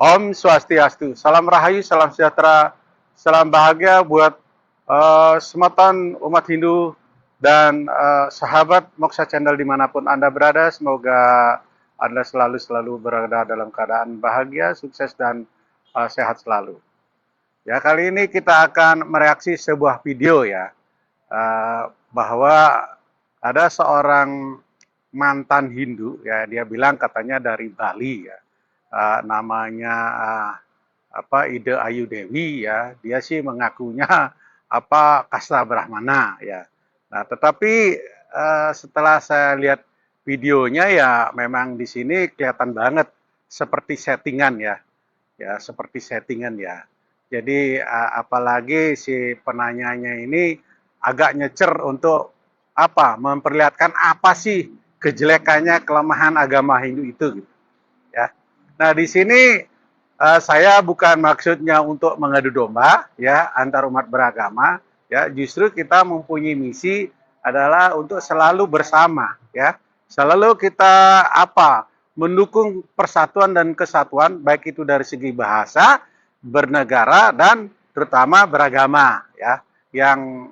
Om Swastiastu, salam rahayu, salam sejahtera, salam bahagia buat sematan umat Hindu dan sahabat Moksha Channel dimanapun Anda berada. Semoga Anda selalu berada dalam keadaan bahagia, sukses, dan sehat selalu. Ya, kali ini kita akan mereaksi sebuah video ya, bahwa ada seorang mantan Hindu ya, dia bilang katanya dari Bali ya, namanya Ida Ayu Dewi ya, dia sih mengakunya kasta Brahmana ya. Nah, tetapi setelah saya lihat videonya ya memang di sini kelihatan banget seperti settingan ya, ya seperti settingan ya. Jadi apalagi si penanyanya ini agak nyecer untuk memperlihatkan apa sih kejelekannya kelemahan agama Hindu itu gitu ya. Nah, di sini saya bukan maksudnya untuk mengadu domba ya antar umat beragama ya, justru kita mempunyai misi adalah untuk selalu bersama ya. Selalu kita mendukung persatuan dan kesatuan baik itu dari segi bahasa, bernegara dan terutama beragama ya. Yang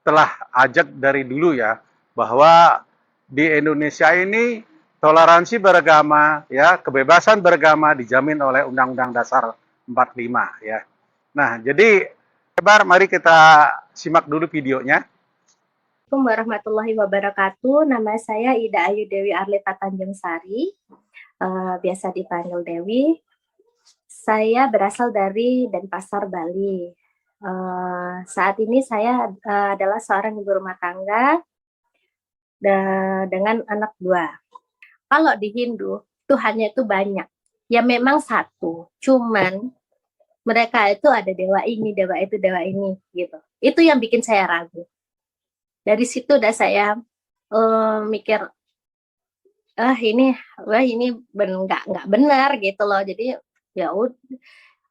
telah ajak dari dulu ya bahwa di Indonesia ini toleransi beragama, ya, kebebasan beragama dijamin oleh Undang-Undang Dasar 45 ya. Nah, jadi mari kita simak dulu videonya. Assalamualaikum warahmatullahi wabarakatuh. Nama saya Ida Ayu Dewi Arlita Tanjung Sari, biasa dipanggil Dewi. Saya berasal dari Denpasar, Bali. Saat ini saya adalah seorang ibu rumah tangga dengan anak 2. Kalau di Hindu, Tuhannya itu banyak. Ya memang satu, cuman mereka itu ada dewa ini, dewa itu, dewa ini, gitu. Itu yang bikin saya ragu. Dari situ udah saya mikir, ini nggak benar gitu loh. Jadi ya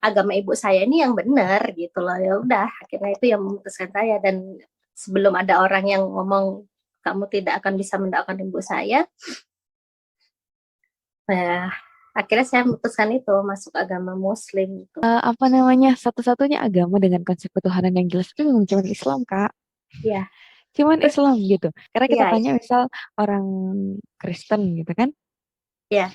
agama ibu saya ini yang benar gitu loh. Ya udah, akhirnya itu yang memutuskan saya. Dan sebelum ada orang yang ngomong kamu tidak akan bisa mendoakan ibu saya, akhirnya saya memutuskan itu masuk agama Muslim. Gitu. Satu-satunya agama dengan konsep ketuhanan yang jelas itu memang cuma Islam, Kak. Iya. Cuman Islam gitu. Karena kita Iya. tanya misal orang Kristen gitu kan. Iya.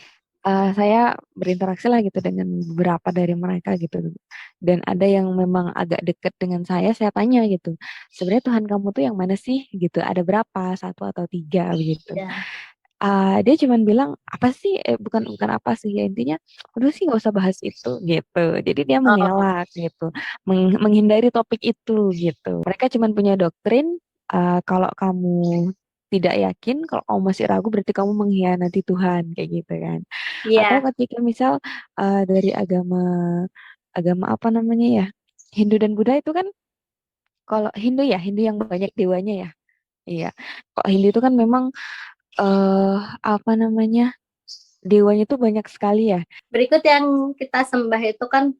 Saya berinteraksi lah gitu dengan beberapa dari mereka gitu. Dan ada yang memang agak dekat dengan saya tanya gitu. Sebenarnya Tuhan kamu tuh yang mana sih gitu? Ada berapa? 1 atau 3 gitu. Iya. Dia cuman bilang apa sih bukan apa sih ya, intinya udah sih nggak usah bahas itu gitu, jadi dia mengelak gitu, menghindari topik itu gitu. Mereka cuman punya doktrin, kalau kamu tidak yakin, kalau kamu masih ragu berarti kamu mengkhianati Tuhan kayak gitu kan. Atau Iya. ketika misal dari agama agama apa namanya ya, Hindu dan Buddha itu kan, kalau Hindu ya Hindu yang banyak dewanya ya, iya, kok Hindu itu kan memang eh apa namanya, dewanya tuh banyak sekali ya. Berikut yang kita sembah itu kan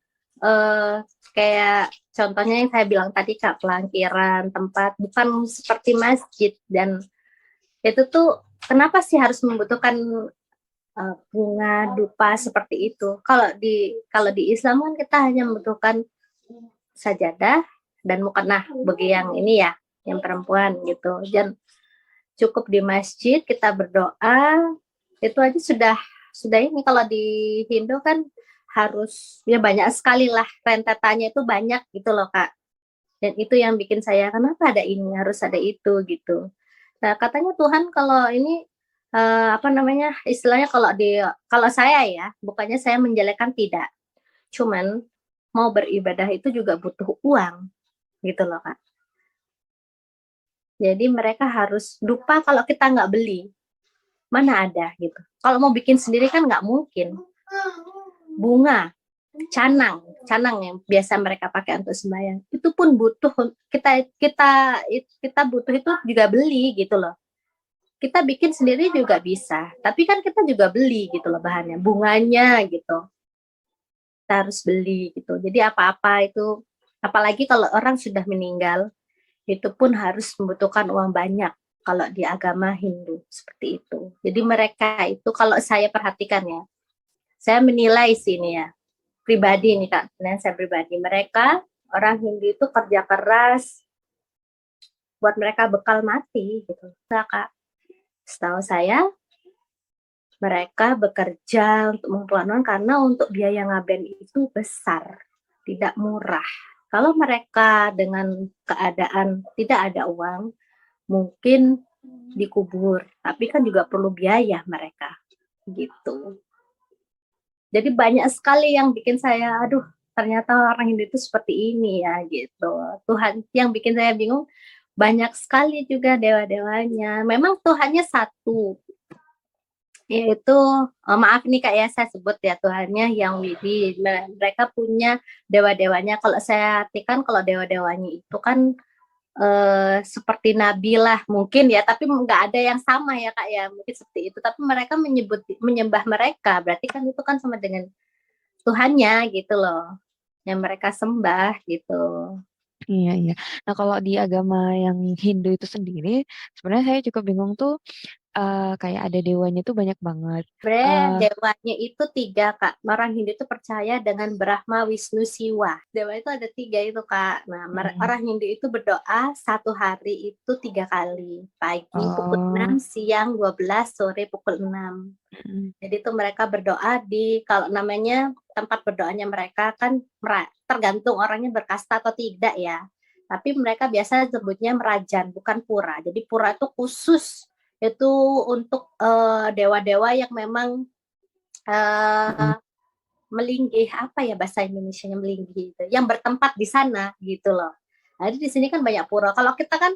kayak contohnya yang saya bilang tadi, Kak, pelangkiran tempat, bukan seperti masjid. Dan itu tuh kenapa sih harus membutuhkan bunga dupa seperti itu? Kalau di Islam kan kita hanya membutuhkan sajadah dan mukena bagi yang ini ya, yang perempuan gitu. Dan cukup di masjid kita berdoa, itu aja sudah ini. Kalau di Hindu kan harus ya banyak sekali lah, rentetannya itu banyak gitu loh, Kak. Dan itu yang bikin saya, kenapa ada ini, harus ada itu gitu. Nah, katanya Tuhan kalau ini istilahnya, kalau saya ya, bukannya saya menjelekkan, tidak. Cuman mau beribadah itu juga butuh uang gitu loh, Kak. Jadi mereka harus dupa kalau kita nggak beli. Mana ada gitu. Kalau mau bikin sendiri kan nggak mungkin. Bunga, canang yang biasa mereka pakai untuk sembahyang, itu pun butuh, kita butuh itu juga beli gitu loh. Kita bikin sendiri juga bisa, tapi kan kita juga beli gitu loh bahannya, bunganya gitu. Kita harus beli gitu. Jadi apa-apa itu, apalagi kalau orang sudah meninggal, itu pun harus membutuhkan uang banyak. Kalau di agama Hindu seperti itu. Jadi mereka itu, kalau saya perhatikan ya, saya menilai sini ya, pribadi nih Kak, penilaian saya pribadi. Mereka orang Hindu itu kerja keras buat mereka bekal mati gitu. Nah, Kak, setahu saya mereka bekerja untuk mengeluarkan uang karena untuk biaya ngaben itu besar, tidak murah. Kalau mereka dengan keadaan tidak ada uang, mungkin dikubur, tapi kan juga perlu biaya mereka, gitu. Jadi banyak sekali yang bikin saya, aduh, ternyata orang Hindu itu seperti ini ya, gitu. Tuhan yang bikin saya bingung, banyak sekali juga dewa-dewanya. Memang Tuhannya satu, yaitu maaf nih Kak ya, saya sebut ya Tuhannya yang Widi. Mereka punya dewa-dewanya. Kalau saya artikan kalau dewa-dewanya itu kan seperti Nabi lah mungkin ya, tapi nggak ada yang sama ya Kak ya, mungkin seperti itu. Tapi mereka menyembah mereka, berarti kan itu kan sama dengan Tuhannya gitu loh, yang mereka sembah gitu. Iya, iya. Nah, kalau di agama yang Hindu itu sendiri, sebenarnya saya cukup bingung tuh, kayak ada dewanya tuh banyak banget. Sebenarnya Eh, dewanya itu 3 Kak. Orang Hindu itu percaya dengan Brahma, Wisnu, Siwa. Dewa itu ada 3 itu Kak. Nah, orang Hindu itu berdoa satu hari itu 3 kali. Pagi pukul oh, 6, siang 12, sore pukul 6. mm, Jadi itu mereka berdoa kalau namanya tempat berdoanya mereka kan tergantung orangnya berkasta atau tidak ya. Tapi mereka biasa sebutnya merajan, bukan pura. Jadi pura itu khusus itu untuk dewa-dewa yang memang uh, melinggih, apa ya bahasa Indonesianya melinggih itu, yang bertempat di sana gitu loh. Jadi di sini kan banyak pura. Kalau kita kan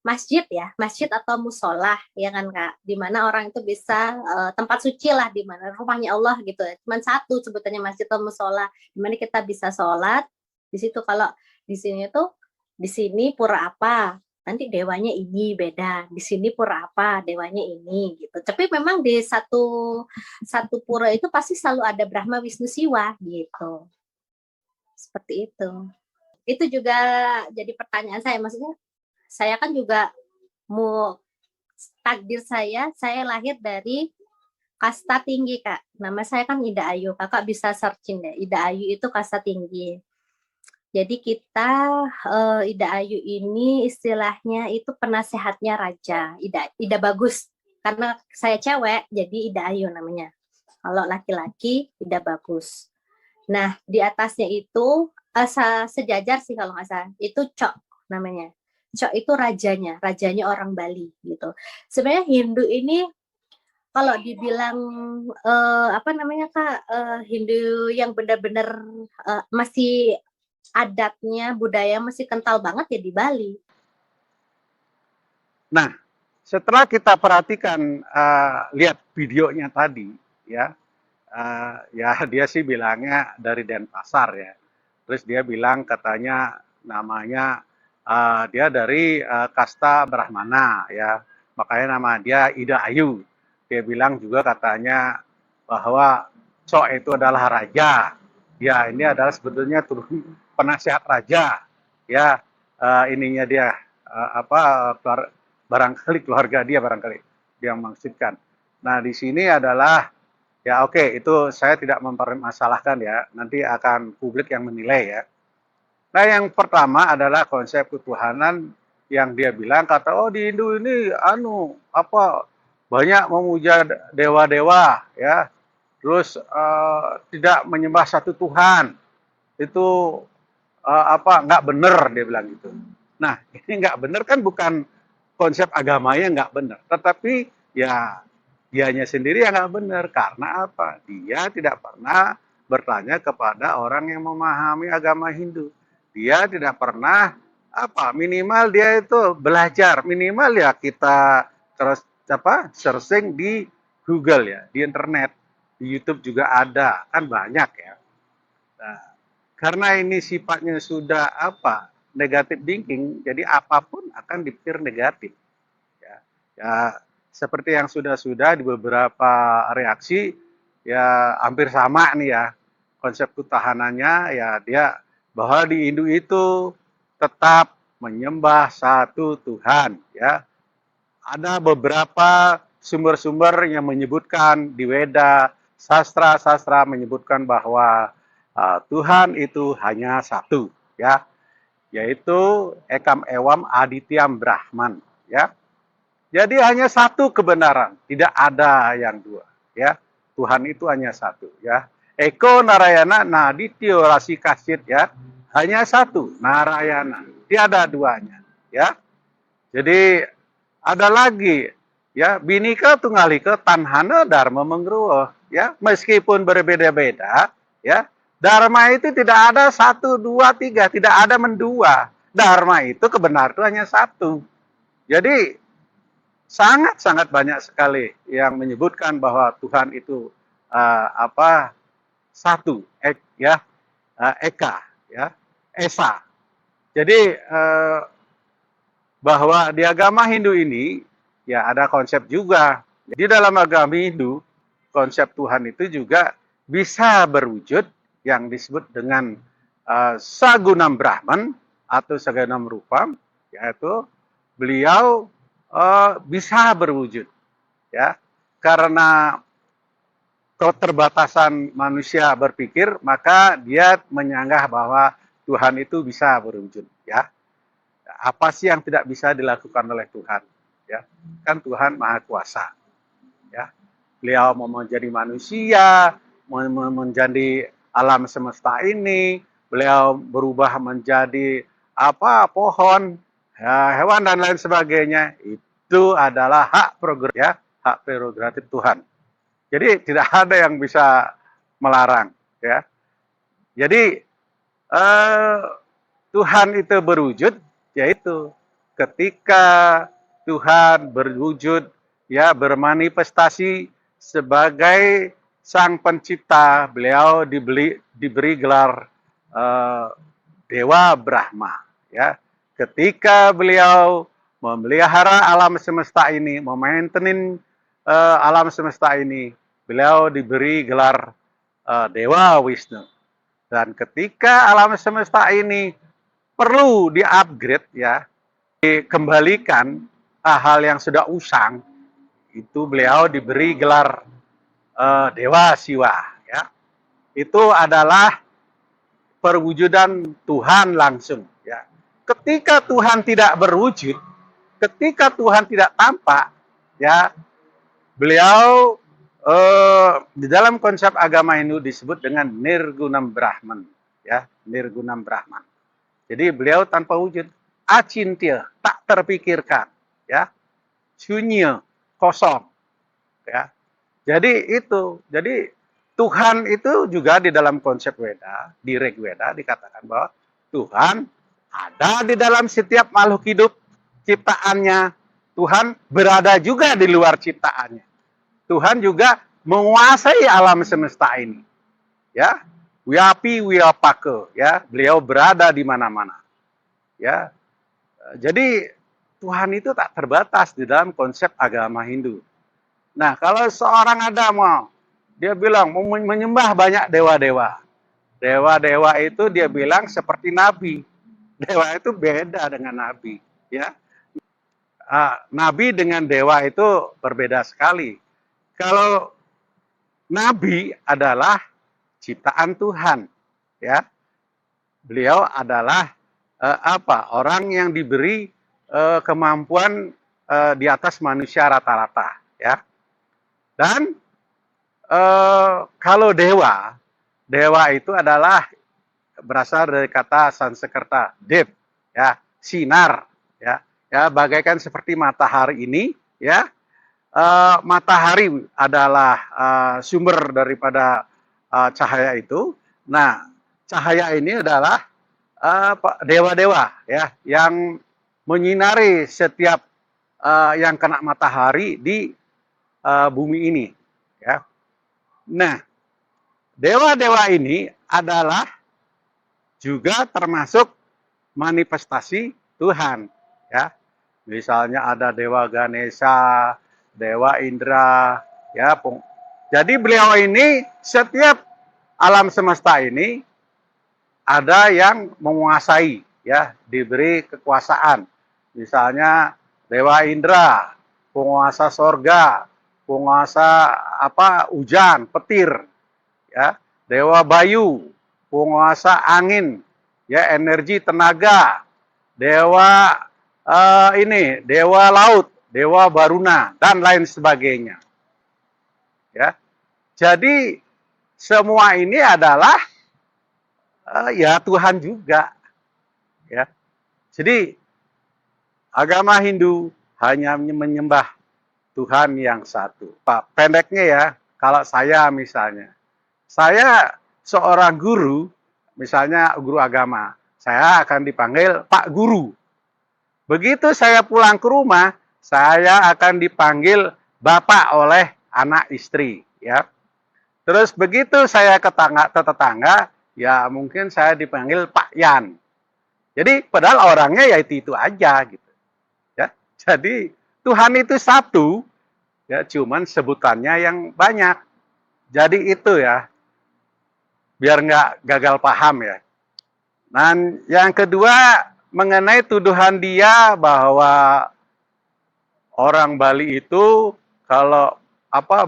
masjid ya, masjid atau musola ya kan Kak, di mana orang itu bisa tempat suci lah, di mana rumahnya Allah gitu. Cuman satu sebutannya masjid atau musola, di mana kita bisa sholat di situ. Kalau di sini tuh, di sini pura apa, nanti dewanya ini beda, di sini pura apa dewanya ini gitu. Tapi memang di satu satu pura itu pasti selalu ada Brahma, Wisnu, Siwa gitu, seperti itu juga jadi pertanyaan saya, maksudnya saya kan juga mau takdir saya lahir dari kasta tinggi Kak. Nama saya kan Ida Ayu. Kakak bisa searching deh. Ida Ayu itu kasta tinggi. Jadi kita Ida Ayu ini istilahnya itu penasehatnya raja. Ida Bagus. Karena saya cewek, jadi Ida Ayu namanya. Kalau laki-laki, Ida Bagus. Nah, di atasnya itu sejajar sih kalau nggak salah. Itu Cok namanya. Cok itu rajanya orang Bali gitu. Sebenarnya Hindu ini kalau dibilang apa namanya Kak, Hindu yang benar-benar masih adatnya, budaya masih kental banget ya di Bali. Nah, setelah kita perhatikan, lihat videonya tadi, ya, ya dia sih bilangnya dari Denpasar ya. Terus dia bilang katanya namanya dia dari kasta Brahmana ya. Makanya nama dia Ida Ayu. Dia bilang juga katanya bahwa Cok itu adalah raja. Ya, ini adalah sebetulnya turun penasihat raja. Ya, ininya dia apa barangkali keluarga dia barangkali yang maksudkan. Nah, di sini adalah ya oke, itu saya tidak mempermasalahkan ya, nanti akan publik yang menilai ya. Nah yang pertama adalah konsep ketuhanan yang dia bilang kata oh di Hindu ini apa banyak memuja dewa-dewa ya, terus tidak menyembah satu Tuhan itu apa nggak benar dia bilang gitu. Nah ini nggak benar kan bukan konsep agamanya nggak benar, tetapi ya dianya sendiri yang nggak benar karena apa? Dia tidak pernah bertanya kepada orang yang memahami agama Hindu. Dia tidak pernah apa minimal dia itu belajar minimal ya kita terus apa searching di Google ya di internet di YouTube juga ada kan banyak ya. Nah, karena ini sifatnya sudah apa negatif thinking, jadi apapun akan dipikir negatif. Ya, ya seperti yang sudah-sudah di beberapa reaksi ya hampir sama nih ya konsep ketahanannya ya dia bahwa di Hindu itu tetap menyembah satu Tuhan ya. Ada beberapa sumber-sumber yang menyebutkan di Weda, sastra-sastra menyebutkan bahwa Tuhan itu hanya satu, ya, yaitu Ekam Ewam Adityam Brahman, ya. Jadi hanya satu kebenaran, tidak ada yang dua, ya. Tuhan itu hanya satu, ya. Eko Narayana Nadityo Rasikasit, ya. Hanya satu, Narayana, tiada duanya, ya. Jadi ada lagi, ya, Binika Tunggalika Tanhana Dharma Mengruwo, ya. Meskipun berbeda-beda, ya. Dharma itu tidak ada satu, dua, tiga, tidak ada mendua. Dharma itu kebenaran itu hanya satu. Jadi sangat-sangat banyak sekali yang menyebutkan bahwa Tuhan itu satu, ya, eka, ya, esa. Jadi bahwa di agama Hindu ini ya ada konsep juga. Di dalam agama Hindu konsep Tuhan itu juga bisa berwujud yang disebut dengan Sagunam Brahman atau Sagunam Rupam, yaitu beliau bisa berwujud, ya, karena keterbatasan manusia berpikir, maka dia menyanggah bahwa Tuhan itu bisa berwujud, ya. Apa sih yang tidak bisa dilakukan oleh Tuhan, ya? Kan Tuhan Maha Kuasa, ya. Beliau mau menjadi manusia, menjadi alam semesta ini, beliau berubah menjadi pohon, ya, hewan dan lain sebagainya. Itu adalah hak prerogatif, ya, hak prerogatif Tuhan. Jadi tidak ada yang bisa melarang, ya. Jadi Tuhan itu berwujud, yaitu ketika Tuhan berwujud, ya, bermanifestasi sebagai Sang Pencipta, beliau diberi gelar Dewa Brahma, ya. Ketika beliau memelihara alam semesta ini, memaintenin alam semesta ini, beliau diberi gelar Dewa Wisnu. Dan ketika alam semesta ini perlu di-upgrade, ya, dikembalikan hal yang sudah usang, itu beliau diberi gelar Dewa Siwa, ya. Itu adalah perwujudan Tuhan langsung, ya. Ketika Tuhan tidak berwujud, ketika Tuhan tidak tampak, ya, beliau di dalam konsep agama Hindu disebut dengan Nirgunam Brahman, ya, Nirgunam Brahman. Jadi beliau tanpa wujud, acintya, tak terpikirkan, ya, sunyi, kosong, ya. Jadi Tuhan itu juga di dalam konsep Weda, di Rig Weda dikatakan bahwa Tuhan ada di dalam setiap makhluk hidup ciptaannya. Tuhan berada juga di luar ciptaannya. Tuhan juga menguasai alam semesta ini, ya. Wiapi wiapake, ya. Beliau berada di mana-mana, ya. Jadi Tuhan itu tak terbatas di dalam konsep agama Hindu. Nah, kalau seorang ada dia bilang mau menyembah banyak dewa-dewa. Dewa-dewa itu dia bilang seperti nabi. Dewa itu beda dengan nabi, ya. Nabi dengan dewa itu berbeda sekali. Kalau nabi adalah ciptaan Tuhan, ya. Beliau adalah orang yang diberi kemampuan di atas manusia rata-rata, ya. Dan kalau dewa itu adalah berasal dari kata Sanskerta dev, ya, sinar, ya, bagaikan seperti matahari ini, ya. Matahari adalah sumber daripada cahaya itu. Nah, cahaya ini adalah dewa-dewa, ya, yang menyinari setiap yang kena matahari di bumi ini, ya. Nah, dewa-dewa ini adalah juga termasuk manifestasi Tuhan, ya. Misalnya ada Dewa Ganesha, Dewa Indra, ya. Jadi beliau ini setiap alam semesta ini ada yang menguasai, ya, diberi kekuasaan. Misalnya Dewa Indra, penguasa sorga, penguasa hujan, petir, ya. Dewa Bayu, penguasa angin, ya energi tenaga, dewa dewa laut, dewa Baruna dan lain sebagainya. Ya, jadi semua ini adalah ya Tuhan juga. Ya, jadi agama Hindu hanya menyembah Tuhan yang satu. Pak, pendeknya ya, kalau saya misalnya, saya seorang guru, misalnya guru agama, saya akan dipanggil Pak Guru. Begitu saya pulang ke rumah, saya akan dipanggil Bapak oleh anak istri, ya. Terus begitu saya ke tetangga, ya mungkin saya dipanggil Pak Yan. Jadi padahal orangnya ya itu aja gitu. Ya. Jadi Tuhan itu satu, ya cuman sebutannya yang banyak. Jadi itu ya, biar nggak gagal paham ya. Dan yang kedua mengenai tuduhan dia bahwa orang Bali itu kalau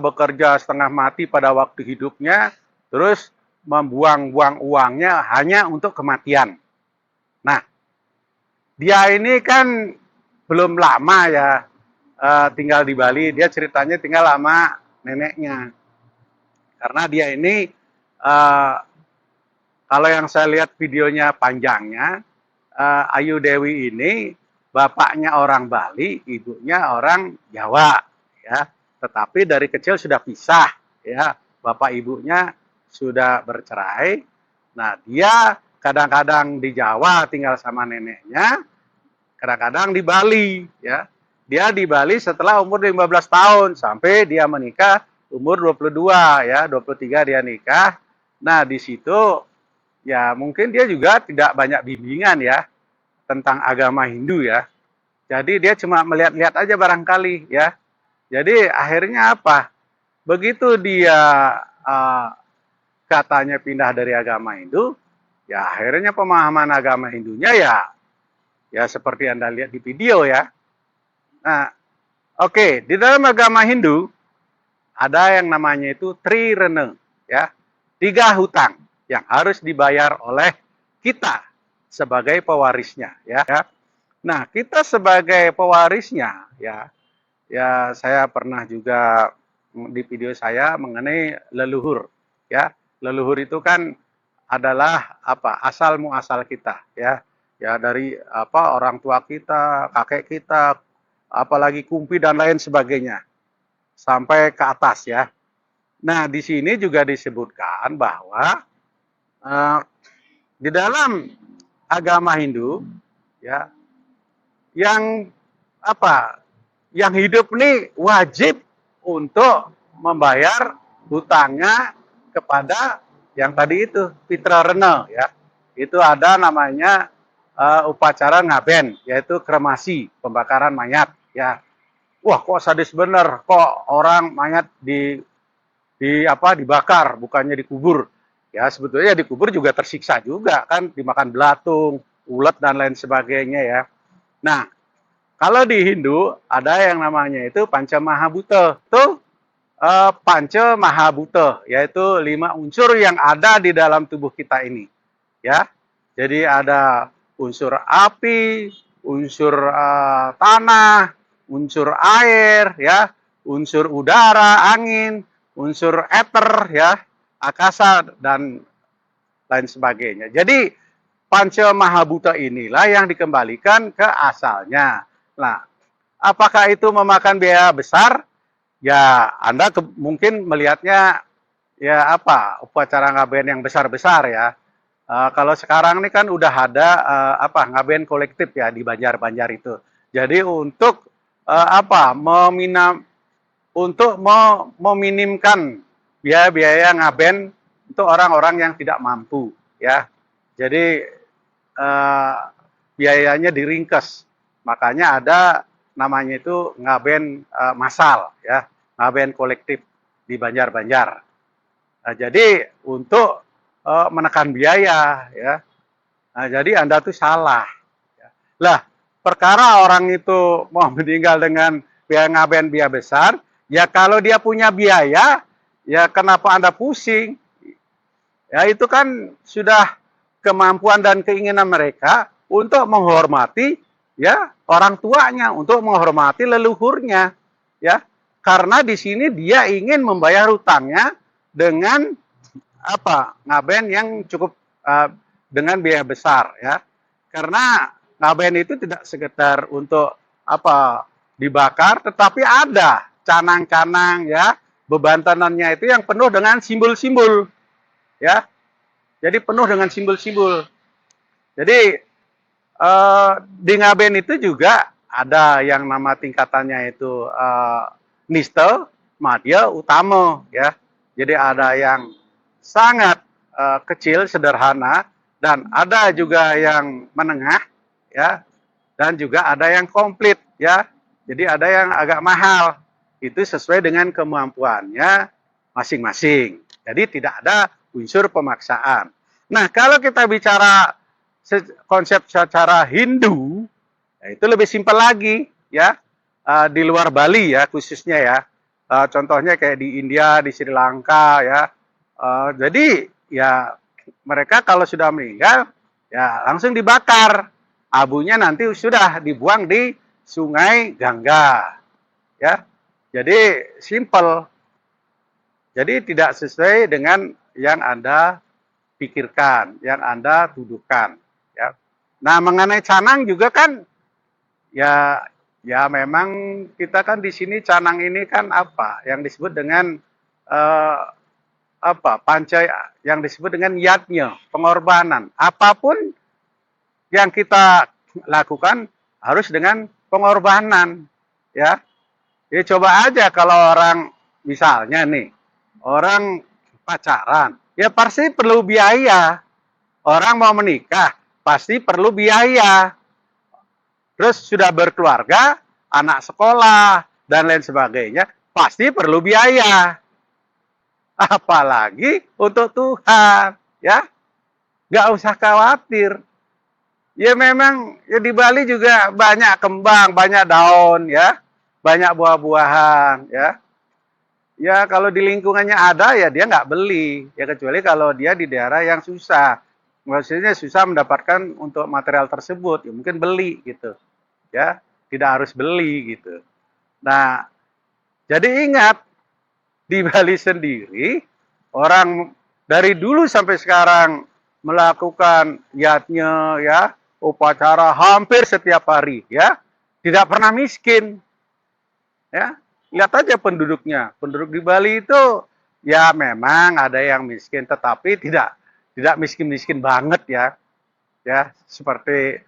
bekerja setengah mati pada waktu hidupnya, terus membuang-buang uangnya hanya untuk kematian. Nah, dia ini kan belum lama ya tinggal di Bali. Dia ceritanya tinggal lama neneknya. Karena dia ini kalau yang saya lihat videonya panjangnya, Ayu Dewi ini bapaknya orang Bali, ibunya orang Jawa, ya. Tetapi dari kecil sudah pisah, ya. Bapak ibunya sudah bercerai. Nah, dia kadang-kadang di Jawa tinggal sama neneknya, kadang-kadang di Bali, ya. Dia di Bali setelah umur 15 tahun sampai dia menikah umur 22, ya, 23 dia nikah. Nah, di situ ya mungkin dia juga tidak banyak bimbingan ya tentang agama Hindu ya. Jadi dia cuma melihat-lihat aja barangkali ya. Jadi akhirnya apa? Begitu dia katanya pindah dari agama Hindu, ya akhirnya pemahaman agama Hindunya ya seperti Anda lihat di video ya. Nah, oke, di dalam agama Hindu ada yang namanya itu trirene ya. 3 hutang yang harus dibayar oleh kita sebagai pewarisnya ya. Nah, kita sebagai pewarisnya ya saya pernah juga di video saya mengenai leluhur ya. Leluhur itu kan adalah asal muasal kita ya. Ya dari orang tua kita, kakek kita, apalagi kumpi dan lain sebagainya sampai ke atas ya. Nah, di sini juga disebutkan bahwa di dalam agama Hindu ya yang yang hidup nih wajib untuk membayar hutangnya kepada yang tadi itu Pitrarena ya. Itu ada namanya upacara ngaben, yaitu kremasi, pembakaran mayat ya. Wah, kok sadis bener, kok orang mayat dibakar bukannya dikubur. Ya, sebetulnya dikubur juga tersiksa juga kan, dimakan belatung, ulet dan lain sebagainya ya. Nah, kalau di Hindu ada yang namanya itu Panca Mahabhuta. Itu Panca Mahabhuta, yaitu 5 unsur yang ada di dalam tubuh kita ini. Ya. Jadi ada unsur api, unsur tanah, unsur air, ya, unsur udara, angin, unsur ether, ya, akasa dan lain sebagainya. Jadi Panca Mahabhuta inilah yang dikembalikan ke asalnya. Nah, apakah itu memakan biaya besar? Ya, Anda mungkin melihatnya ya upacara ngaben yang besar-besar ya. Kalau sekarang ini kan udah ada ngaben kolektif ya di Banjar-Banjar itu. Jadi untuk meminimkan biaya-biaya ngaben untuk orang-orang yang tidak mampu ya. Jadi biayanya diringkes. Makanya ada namanya itu ngaben massal ya, ngaben kolektif di Banjar-Banjar. Nah, jadi untuk menekan biaya ya. Nah, jadi Anda tuh salah. Lah, perkara orang itu mau meninggal dengan biaya ngaben biaya besar, ya kalau dia punya biaya, ya kenapa Anda pusing? Ya itu kan sudah kemampuan dan keinginan mereka untuk menghormati ya orang tuanya, untuk menghormati leluhurnya, ya. Karena di sini dia ingin membayar hutangnya dengan apa? Ngaben yang cukup dengan biaya besar, ya. Karena ngaben itu tidak sekedar untuk apa? Dibakar, tetapi ada canang-canang ya, bebantanannya itu yang penuh dengan simbol-simbol, ya. Jadi penuh dengan simbol-simbol. Jadi di Ngaben itu juga ada yang nama tingkatannya itu Niste, Madya, Utama, ya. Jadi ada yang sangat kecil, sederhana, dan ada juga yang menengah, ya, dan juga ada yang komplit, ya. Jadi ada yang agak mahal. Itu sesuai dengan kemampuannya masing-masing. Jadi tidak ada unsur pemaksaan. Nah, kalau kita bicara konsep secara Hindu, ya itu lebih simpel lagi, ya. Di luar Bali ya khususnya ya. Contohnya kayak di India, di Sri Lanka ya. Jadi ya mereka kalau sudah meninggal ya langsung dibakar. Abunya nanti sudah dibuang di Sungai Gangga. Ya. Jadi simple. Jadi tidak sesuai dengan yang Anda pikirkan, yang Anda tuduhkan. Ya. Nah, mengenai canang juga kan, ya, ya memang kita kan di sini canang ini kan apa? Yang disebut dengan apa? Pancai, yang disebut dengan yatnya, pengorbanan. Apapun yang kita lakukan harus dengan pengorbanan, ya. Ya coba aja kalau orang misalnya nih, orang pacaran, ya pasti perlu biaya. Orang mau menikah, pasti perlu biaya. Terus sudah berkeluarga, anak sekolah, dan lain sebagainya, pasti perlu biaya. Apalagi untuk Tuhan, ya. Nggak usah khawatir. Ya memang ya di Bali juga banyak kembang, banyak daun, ya. Banyak buah-buahan, ya. Ya kalau di lingkungannya ada ya dia nggak beli, ya kecuali kalau dia di daerah yang susah. Maksudnya susah mendapatkan untuk material tersebut, ya mungkin beli gitu. Ya, tidak harus beli gitu. Nah, jadi ingat di Bali sendiri orang dari dulu sampai sekarang melakukan yatnya ya, upacara hampir setiap hari ya. Tidak pernah miskin. Ya, lihat aja penduduknya. Penduduk di Bali itu ya memang ada yang miskin, tetapi tidak miskin-miskin banget ya. Ya, seperti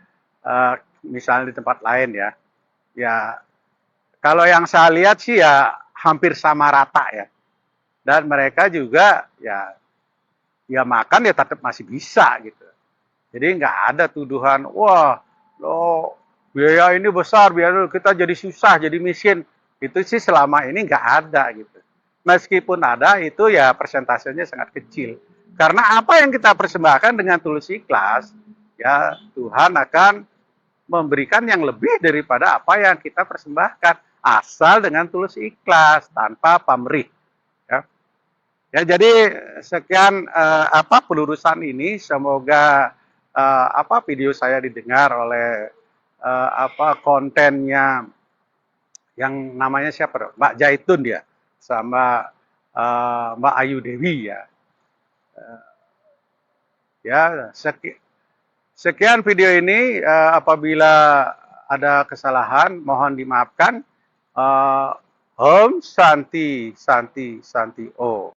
misalnya di tempat lain ya. Ya, kalau yang saya lihat sih ya hampir sama rata ya. Dan mereka juga ya makan ya tetap masih bisa gitu. Jadi nggak ada tuduhan, wah, lo biaya ini besar, biar kita jadi susah, jadi miskin. Itu sih selama ini nggak ada gitu. Meskipun ada, itu ya persentasenya sangat kecil. Karena apa yang kita persembahkan dengan tulus ikhlas, ya Tuhan akan memberikan yang lebih daripada apa yang kita persembahkan. Asal dengan tulus ikhlas, tanpa pamrih. Ya, ya jadi sekian apa pelurusan ini, semoga apa video saya didengar oleh apa kontennya yang namanya siapa? Mbak Jaitun ya, sama Mbak Ayu Dewi ya. Ya sekian video ini, apabila ada kesalahan mohon dimaafkan. Om Santi Santi Santi O.